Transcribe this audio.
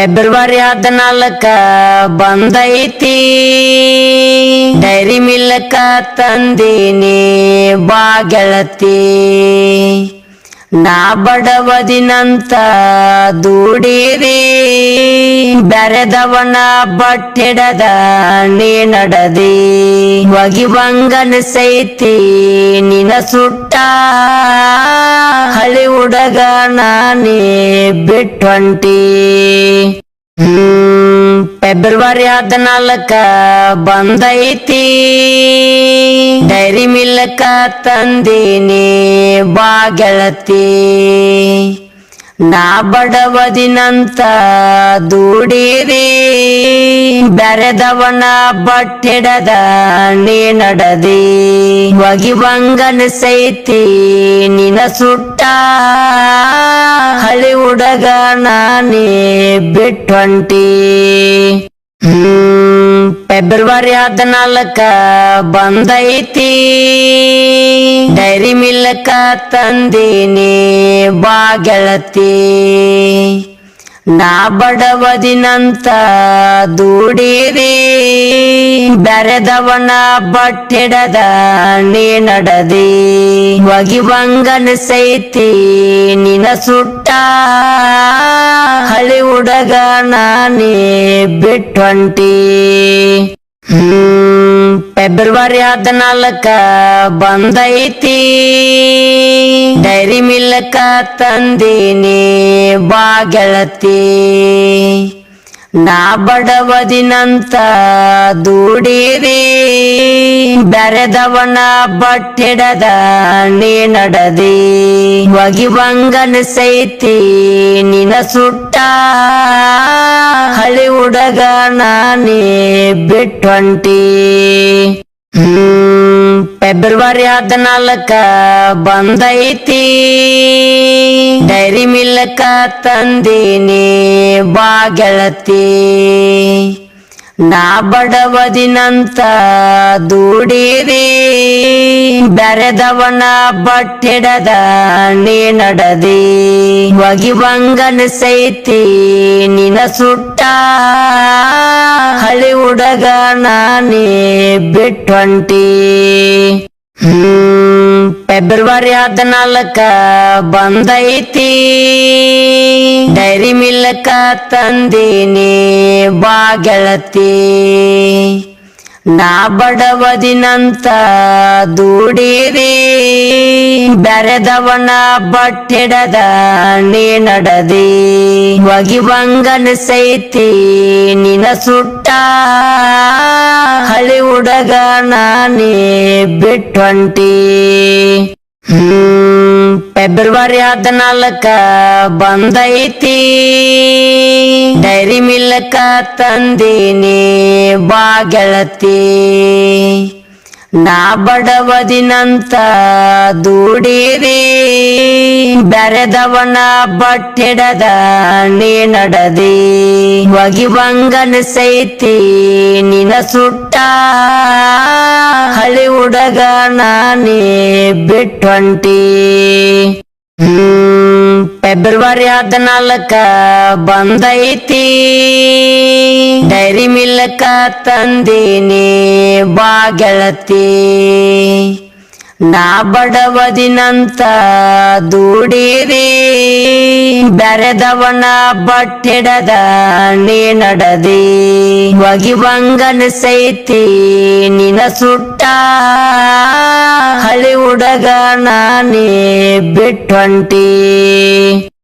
February 14 ಬಂದೈತಿ dairy ಮಿಲ್ಕ ತಂದೀನಿ ಬಾ ಗೆಳತಿ ನಾ ಬಡವದಿನಂತ ದೂಡಿರಿ ಬೆರೆದವನ ಬಟ್ಟಿಡದ ನೀ ನಡದಿ ಒಗಿವಂಗನಿಸೈತಿ ನಿನ ಸುಟ್ಟ ಹಳಿ ಹುಡುಗ ನಾನೇ ಬಿಟ್ಟೊಂಟಿ ಫೆಬ್ರವರಿ 14 ಬಂದೈತಿ ಡೈರಿ ಮಿಲ್ಕ ತಂದೀನಿ ಬಾ ಗೆಳತಿ ನಾ ಬಡವದಿನಂತ ದೂಡಿರಿ ಬೆರೆದವನ ಬಟ್ಟಿಡದ ನೀ ನಡದಿ ಒಗಿವಂಗನಿಸೈತಿ ನಿನ ಸುಟ್ಟ ಹಳಿ ಹುಡುಗ ನಾನೇ ಬಿಟ್ಟೊಂಟಿ ಫೆಬ್ರವರಿ 14 ಬಂದೈತಿ ಡೈರಿ ಮಿಲ್ಕ ತಂದೀನಿ ಬಾ ಗೆಳತಿ ನಾ ಬಡವದಿನಂತ ದೂಡಿರಿ ಬೆರೆದವನ ಬಟ್ಟಿಡದ ನೀ ನಡದಿ ಒಗಿವಂಗನಿಸೈತಿ ನಿನ ಸುಟ್ಟ ಹಳಿ ಹುಡುಗ ನಾನೇ ಬಿಟ್ಟೊಂಟಿ ಫೆಬ್ರವರಿ 14 ಬಂದೈತಿ ಡೈರಿ ಮಿಲ್ಕ ತಂದೀನಿ ಬಾ ಗೆಳತಿ ನಾ ಬಡವದಿನಂತ ದೂಡಿರಿ ಬೆರೆದವನ ಬಟ್ಟಿಡದ ನೀ ನಡದಿ ಒಗಿವಂಗನಿಸೈತಿ ನಿನ ಸುಟ್ಟ ಹಳಿ ಹುಡುಗ ನಾನೇ ಬಿಟ್ಟೊಂಟಿ ಫೆಬ್ರವರಿ 14 ಬಂದೈತಿ ಡೈರಿ ಮಿಲ್ಕ ತಂದೀನಿ ಬಾ ಗೆಳತಿ ನಾ ಬಡವದಿನಂತ ದೂಡಿರಿ ಬೆರೆದವನ ಬಟ್ಟಿಡದ ನೀ ನಡದಿ ಒಗಿವಂಗನಿಸೈತಿ ನಿನ ಸುಟ್ಟ ಹಳಿ ಹುಡುಗ ನಾನೇ ಬಿಟ್ಟೊಂಟಿ ಫೆಬ್ರವರಿ 14 ಬಂದೈತಿ ಡೈರಿ ಮಿಲ್ಕ ತಂದೀನಿ ಬಾ ಗೆಳತಿ ನಾ ಬಡವದಿನಂತ ದೂಡಿರಿ ಬೆರೆದವನ ಬಟ್ಟಿಡದ ನೀ ನಡದಿ ಒಗಿವಂಗನಿಸೈತಿ ನಿನ ಸುಟ್ಟ ಹಳಿ ಹುಡುಗ ನಾನೇ ಬಿಟ್ಟೊಂಟಿ ಫೆಬ್ರವರಿ 14 ಬಂದೈತಿ ಡೈರಿ ಮಿಲ್ಕ ತಂದೀನಿ ಬಾ ಗೆಳತಿ ನಾ ಬಡವದಿನಂತ ದೂಡಿರಿ ಬೆರೆದವನ ಬಟ್ಟಿಡದ ನೀ ನಡದಿ ಒಗಿವಂಗನಿಸೈತಿ ನಿನ ಸುಟ್ಟ ಹಳಿ ಹುಡುಗ ನಾನೇ ಬಿಟ್ಟೊಂಟಿ ಫೆಬ್ರವರಿ 14 ಬಂದೈತಿ ಡೈರಿ ಮಿಲ್ಕ ತಂದೀನಿ ಬಾ ಗೆಳತಿ ನಾ ಬಡವದಿನಂತ ದೂಡಿರಿ ಬೆರೆದವನ ಬಟ್ಟಿಡದ ನೀ ನಡದಿ ಒಗಿವಂಗನಿಸೈತಿ ನಿನ ಸುಟ್ಟ ಹಳಿ ಹುಡುಗ ನಾನೇ ಬಿಟ್ಟೊಂಟಿ